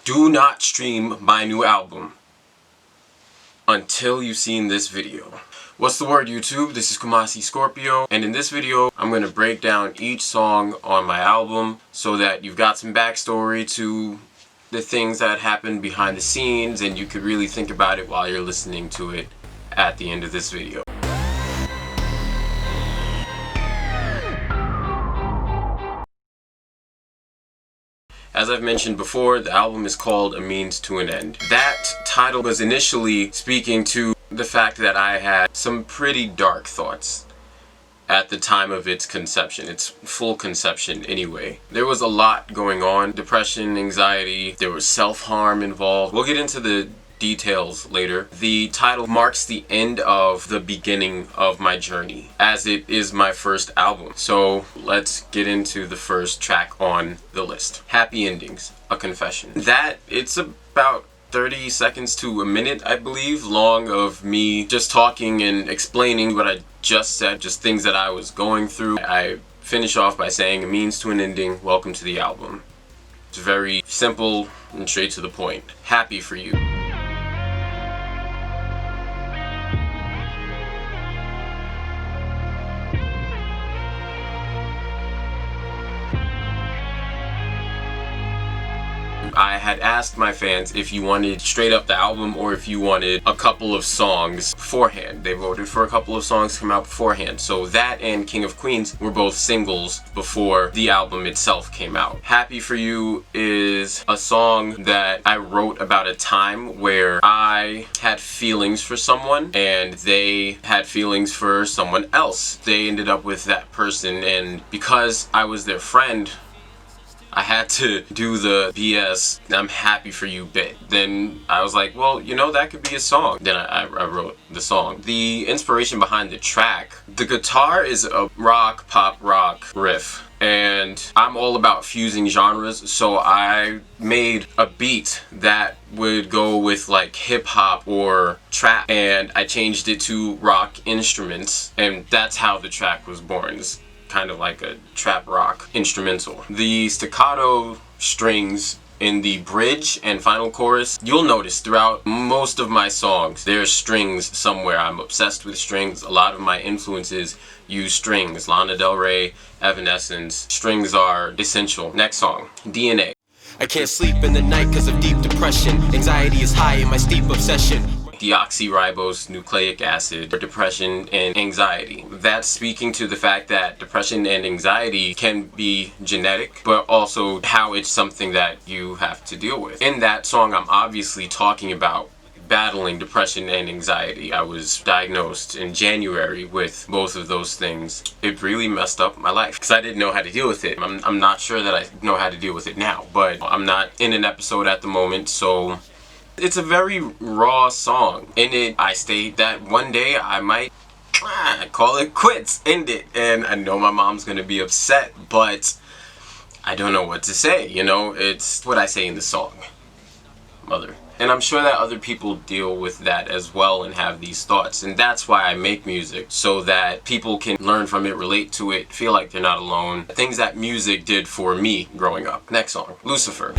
Do not stream my new album until you've seen this video. What's the word, YouTube? This is kumasiscorpio, and in this video I'm going to break down each song on my album so that you've got some backstory to the things that happened behind the scenes and you could really think about it while you're listening to it at the end of this video. As I've mentioned before, the album is called A Means to an End. That title was initially speaking to the fact that I had some pretty dark thoughts at the time of its conception, its full conception anyway. There was a lot going on, depression, anxiety, there was self-harm involved. We'll get into the details later. The title marks the end of the beginning of my journey, as it is my first album. So let's get into the first track on the list. Happy Endings, A Confession. It's about 30 seconds to a minute, I believe, long of me just talking and explaining what I just said, just things that I was going through. I finish off by saying, a means to an ending, welcome to the album. It's very simple and straight to the point. Happy for you. I had asked my fans if you wanted straight up the album or if you wanted a couple of songs beforehand. They voted for a couple of songs to come out beforehand. So that and King of Queens were both singles before the album itself came out. Happy for You is a song that I wrote about a time where I had feelings for someone and they had feelings for someone else. They ended up with that person, and because I was their friend, I had to do the BS I'm happy for you bit. Then I was like, well, you know, that could be a song. Then I wrote the song. The inspiration behind the track, the guitar is a pop rock riff. And I'm all about fusing genres, so I made a beat that would go with like hip hop or trap, and I changed it to rock instruments, and that's how the track was born. It's kind of like a trap rock instrumental. The staccato strings in the bridge and final chorus, you'll notice throughout most of my songs there's strings somewhere. I'm obsessed with strings. A lot of my influences use strings. Lana Del Rey, Evanescence. Strings are essential. Next song, DNA. I can't sleep in the night because of deep depression. Anxiety is high in my steep obsession. Deoxyribose nucleic acid for depression and anxiety. That's speaking to the fact that depression and anxiety can be genetic, but also how it's something that you have to deal with. In that song, I'm obviously talking about battling depression and anxiety. I was diagnosed in January with both of those things. It really messed up my life because I didn't know how to deal with it. I'm not sure that I know how to deal with it now, but I'm not in an episode at the moment, so it's a very raw song. In it, I state that one day I might call it quits, end it. And I know my mom's gonna be upset, but I don't know what to say, you know? It's what I say in the song, mother. And I'm sure that other people deal with that as well and have these thoughts. And that's why I make music, so that people can learn from it, relate to it, feel like they're not alone. Things that music did for me growing up. Next song, Lucifer.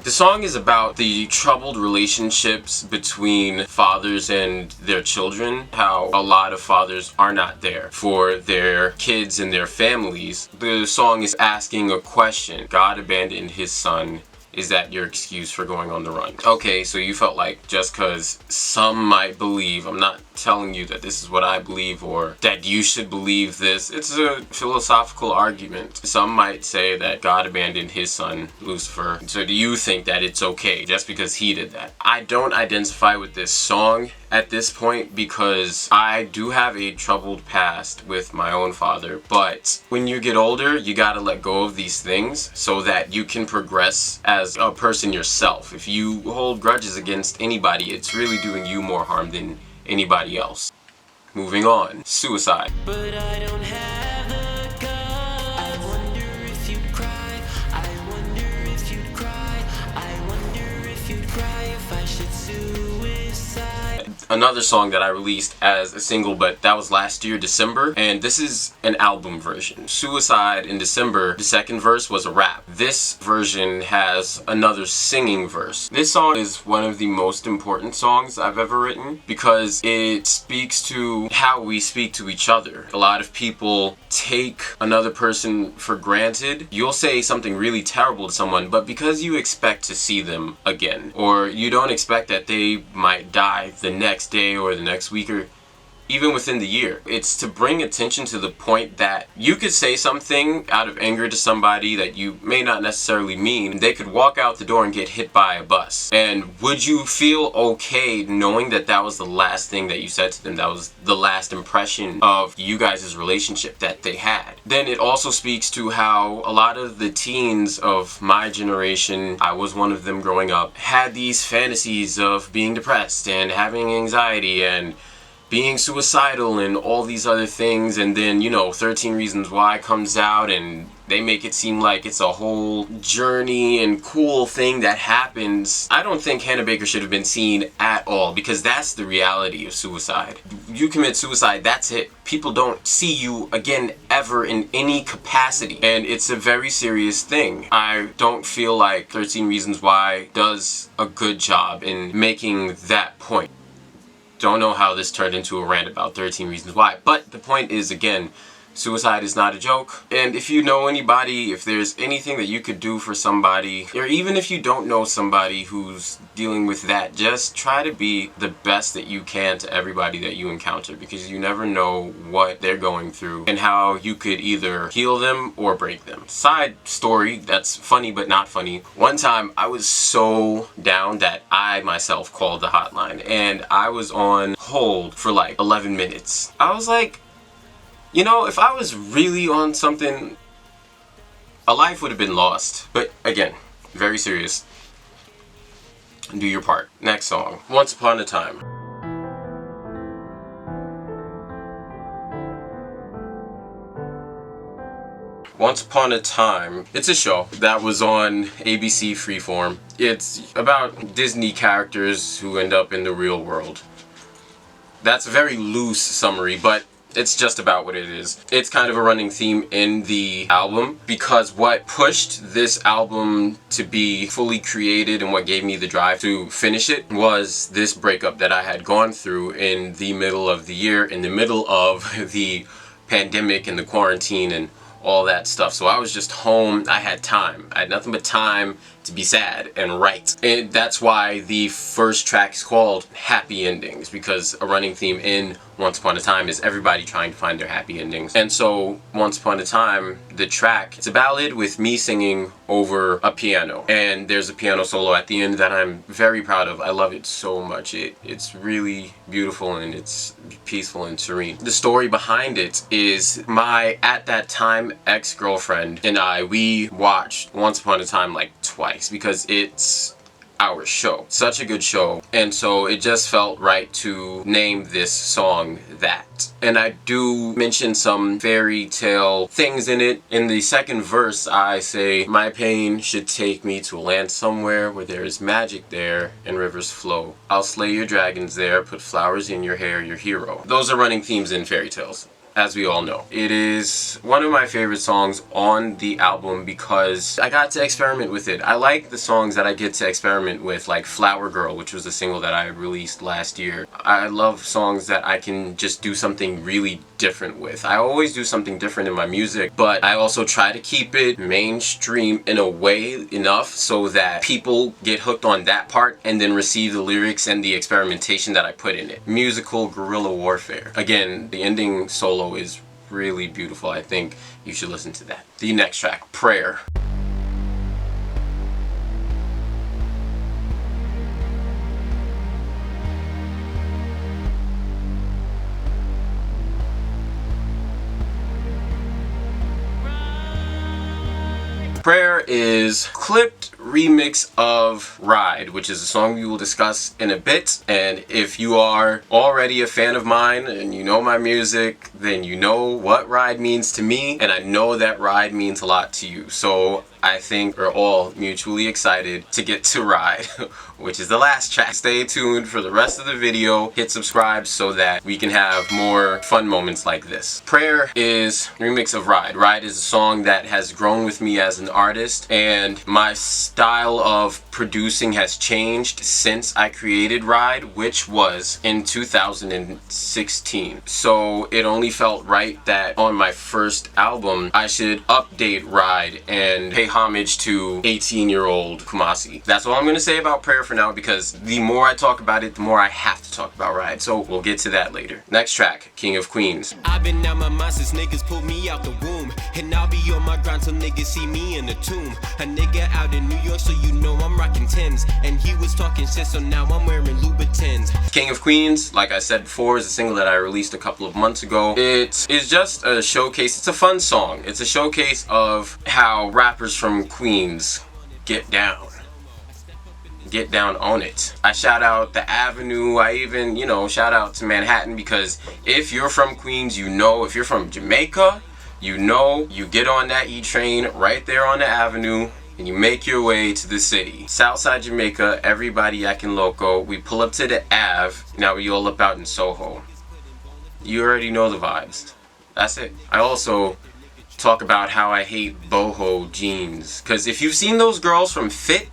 The song is about the troubled relationships between fathers and their children, how a lot of fathers are not there for their kids and their families. The song is asking a question. God abandoned his son. Is that your excuse for going on the run? Okay, so you felt like just because some might believe, I'm not telling you that this is what I believe or that you should believe this. It's a philosophical argument. Some might say that God abandoned his son, Lucifer. So do you think that it's okay just because he did that? I don't identify with this song at this point because I do have a troubled past with my own father, but when you get older, you gotta let go of these things so that you can progress as a person yourself. If you hold grudges against anybody, it's really doing you more harm than anybody else. Moving on, suicide. But I don't have a gun. I wonder if you'd cry. I wonder if you'd cry. I wonder if you'd cry if I should suicide. another song that I released as a single, but that was last year, December, and this is an album version. Suicide in December, the second verse was a rap. This version has another singing verse. This song is one of the most important songs I've ever written because it speaks to how we speak to each other. A lot of people take another person for granted. You'll say something really terrible to someone, but because you expect to see them again, or you don't expect that they might die the next day or the next week or even within the year. It's to bring attention to the point that you could say something out of anger to somebody that you may not necessarily mean. They could walk out the door and get hit by a bus. And would you feel okay knowing that that was the last thing that you said to them? That was the last impression of you guys' relationship that they had. Then it also speaks to how a lot of the teens of my generation, I was one of them growing up, had these fantasies of being depressed and having anxiety and being suicidal and all these other things, and then 13 Reasons Why comes out and they make it seem like it's a whole journey and cool thing that happens. I don't think Hannah Baker should have been seen at all, because that's the reality of suicide. You commit suicide, that's it. People don't see you again ever in any capacity, and it's a very serious thing. I don't feel like 13 Reasons Why does a good job in making that point. Don't know how this turned into a rant about 13 Reasons Why, but the point is, again, suicide is not a joke. And if you know anybody, if there's anything that you could do for somebody, or even if you don't know somebody who's dealing with that, just try to be the best that you can to everybody that you encounter, because you never know what they're going through and how you could either heal them or break them. Side story that's funny but not funny. One time I was so down that I myself called the hotline, and I was on hold for like 11 minutes. I was like, if I was really on something, a life would have been lost. But again, very serious. Do your part. Next song, Once Upon a Time. Once Upon a Time, it's a show that was on ABC Freeform. It's about Disney characters who end up in the real world. That's a very loose summary, but it's just about what it is. It's kind of a running theme in the album, because what pushed this album to be fully created and what gave me the drive to finish it was this breakup that I had gone through in the middle of the year, in the middle of the pandemic and the quarantine and all that stuff. So I was just home. I had time. I had nothing but time to be sad and write. And that's why the first track is called Happy Endings, because a running theme in Once Upon a Time is everybody trying to find their happy endings. And so Once Upon a Time, the track, it's a ballad with me singing over a piano. And there's a piano solo at the end that I'm very proud of. I love it so much. It's really beautiful and it's peaceful and serene. The story behind it is my, at that time, ex-girlfriend and I, we watched Once Upon a Time like twice, because it's our show. Such a good show. And so it just felt right to name this song that. And I do mention some fairy tale things in it. In the second verse, I say, my pain should take me to a land somewhere where there is magic there and rivers flow. I'll slay your dragons there, put flowers in your hair, your hero. Those are running themes in fairy tales, as we all know. It is one of my favorite songs on the album because I got to experiment with it. I like the songs that I get to experiment with, like Flower Girl, which was a single that I released last year. I love songs that I can just do something really different with. I always do something different in my music, but I also try to keep it mainstream in a way enough so that people get hooked on that part and then receive the lyrics and the experimentation that I put in it. Musical guerrilla warfare. Again, the ending solo is really beautiful. I think you should listen to that. The next track, Prayer. Prayer is clipped remix of Ride, which is a song we will discuss in a bit. And if you are already a fan of mine and you know my music, then you know what Ride means to me, and I know that Ride means a lot to you. So I think we're all mutually excited to get to Ride, which is the last track. Stay tuned for the rest of the video. Hit subscribe so that we can have more fun moments like this. Prayer is a remix of Ride. Ride is a song that has grown with me as an artist, and my style of producing has changed since I created Ride, which was in 2016. So it only felt right that on my first album I should update Ride and pay homage to 18-year-old Kumasi. That's all I'm gonna say about Prayer for now, because the more I talk about it, the more I have to talk about Ride. So we'll get to that later. Next track, King of Queens. I've been out my mind since niggas pulled me out the womb. And I'll be on my grind till niggas see me in the tomb. A nigga out in New York, so you know I'm rocking Timbs. And he was talking shit, so now I'm wearing Louboutins. King of Queens, like I said before, is a single that I released a couple of months ago. It is just a showcase. It's a fun song. It's a showcase of how rappers from Queens get down. Get down on it. I shout out the Avenue. I even, shout out to Manhattan, because if you're from Queens, if you're from Jamaica, you get on that E train right there on the Avenue and you make your way to the city. Southside Jamaica, everybody acting loco. We pull up to the Ave. Now we all up out in Soho. You already know the vibes. That's it. I also talk about how I hate boho jeans, because if you've seen those girls from Fit,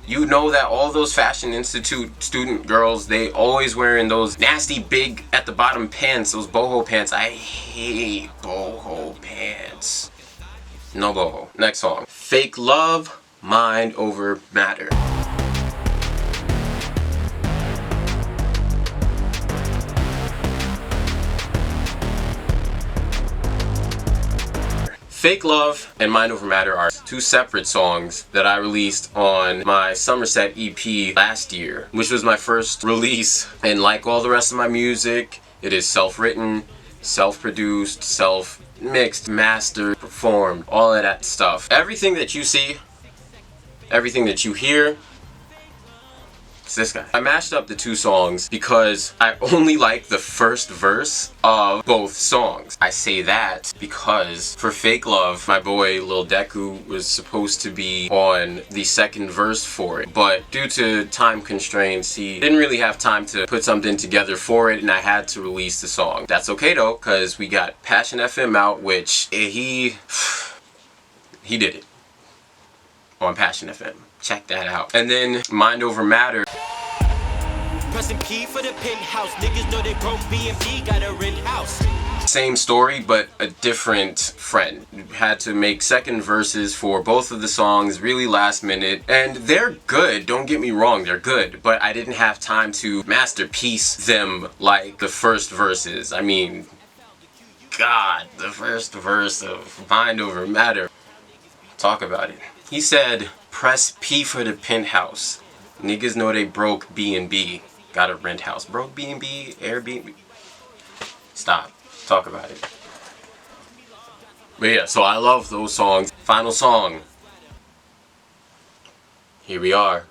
you know that all those Fashion Institute student girls, they always wearing those nasty big at the bottom pants, those boho pants. I hate boho pants. No boho. Next song. Fake Love, Mind Over Matter. Fake Love and Mind Over Matter are two separate songs that I released on my Somerset EP last year, which was my first release. And like all the rest of my music, it is self-written, self-produced, self-mixed, mastered, performed, all of that stuff. Everything that you see, everything that you hear, it's this guy. I mashed up the two songs because I only like the first verse of both songs. I say that because for Fake Love, my boy Lil Deku was supposed to be on the second verse for it, but due to time constraints, he didn't really have time to put something together for it, and I had to release the song. That's okay though, because we got Passion FM out, which he did it on Passion FM. Check that out. And then Mind Over Matter. Pressing P for the penthouse. Niggas know they broke B&B, got a rent house. Same story, but a different friend. Had to make second verses for both of the songs really last minute. And they're good, don't get me wrong, they're good. But I didn't have time to masterpiece them like the first verses. I mean, God, the first verse of Mind Over Matter. Talk about it. He said, press P for the penthouse. Niggas know they broke B&B. Got a rent house. Broke B&B, Airbnb. Stop. Talk about it. But yeah, so I love those songs. Final song. Here we are.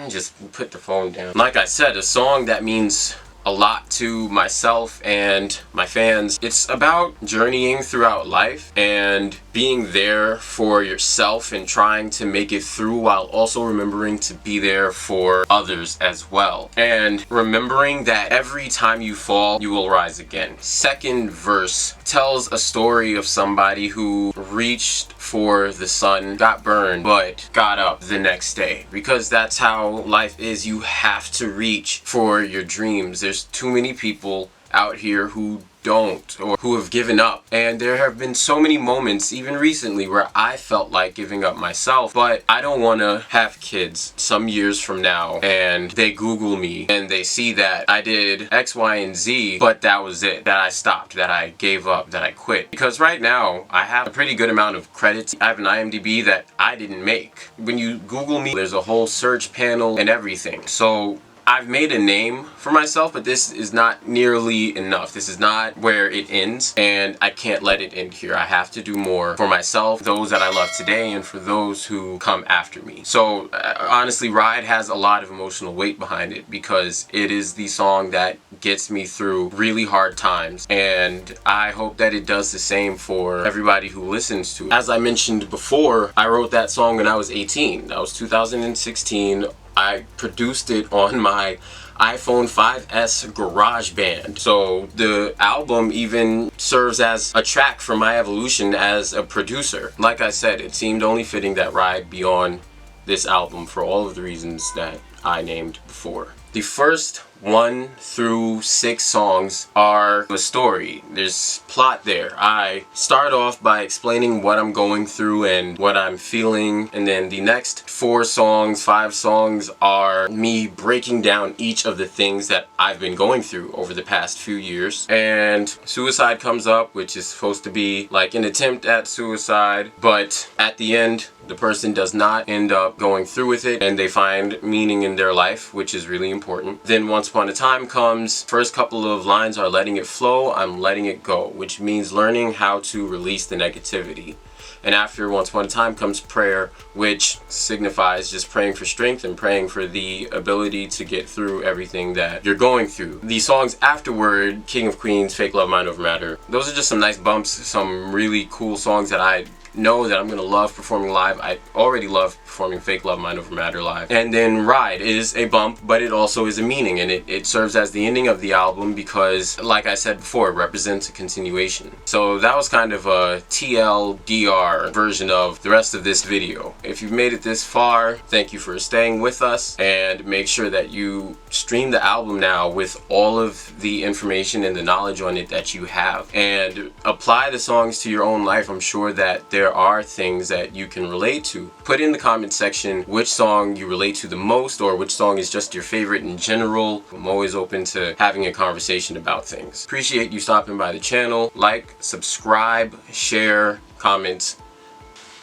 Just put the phone down. Like I said, a song that means a lot to myself and my fans. It's about journeying throughout life and being there for yourself and trying to make it through, while also remembering to be there for others as well. And remembering that every time you fall, you will rise again. Second verse tells a story of somebody who reached for the sun, got burned, but got up the next day. Because that's how life is. You have to reach for your dreams. There's too many people out here who don't, or who have given up. And there have been so many moments, even recently, where I felt like giving up myself. But I don't want to have kids some years from now and they Google me and they see that I did X, Y, and Z, but that was it. That I stopped, that I gave up, that I quit. Because right now, I have a pretty good amount of credits. I have an IMDb that I didn't make. When you Google me, there's a whole search panel and everything. So I've made a name for myself, but this is not nearly enough. This is not where it ends, and I can't let it end here. I have to do more for myself, those that I love today, and for those who come after me. So honestly, Ride has a lot of emotional weight behind it because it is the song that gets me through really hard times, and I hope that it does the same for everybody who listens to it. As I mentioned before, I wrote that song when I was 18. That was 2016. I produced it on my iPhone 5S GarageBand. So the album even serves as a track for my evolution as a producer. Like I said, it seemed only fitting that Ride be on this album for all of the reasons that I named before. The first 1 through 6 songs are the story. There's plot there. I start off by explaining what I'm going through and what I'm feeling, and then the next 4 songs, 5 songs are me breaking down each of the things that I've been going through over the past few years. And suicide comes up, which is supposed to be like an attempt at suicide, but at the end the person does not end up going through with it and they find meaning in their life, which is really important. Then Once Upon a Time comes. First couple of lines are letting it flow, I'm letting it go, which means learning how to release the negativity. And after Once Upon a Time comes Prayer, which signifies just praying for strength and praying for the ability to get through everything that you're going through. The songs afterward, King of Queens, Fake Love, Mind Over Matter, those are just some nice bumps, some really cool songs that I know that I'm gonna love performing live. I already love performing Fake Love, Mind Over Matter live. And then Ride is a bump, but it also is a meaning, and it serves as the ending of the album because, like I said before, it represents a continuation. So that was kind of a TLDR version of the rest of this video. If you've made it this far, thank you for staying with us, and make sure that you stream the album now with all of the information and the knowledge on it that you have, and apply the songs to your own life. I'm sure that there are things that you can relate to. Put in the comment section which song you relate to the most, or which song is just your favorite in general. I'm always open to having a conversation about things. Appreciate you stopping by the channel. Like, subscribe, share, comment.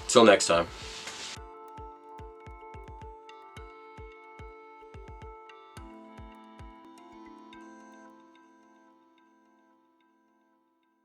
Till next time.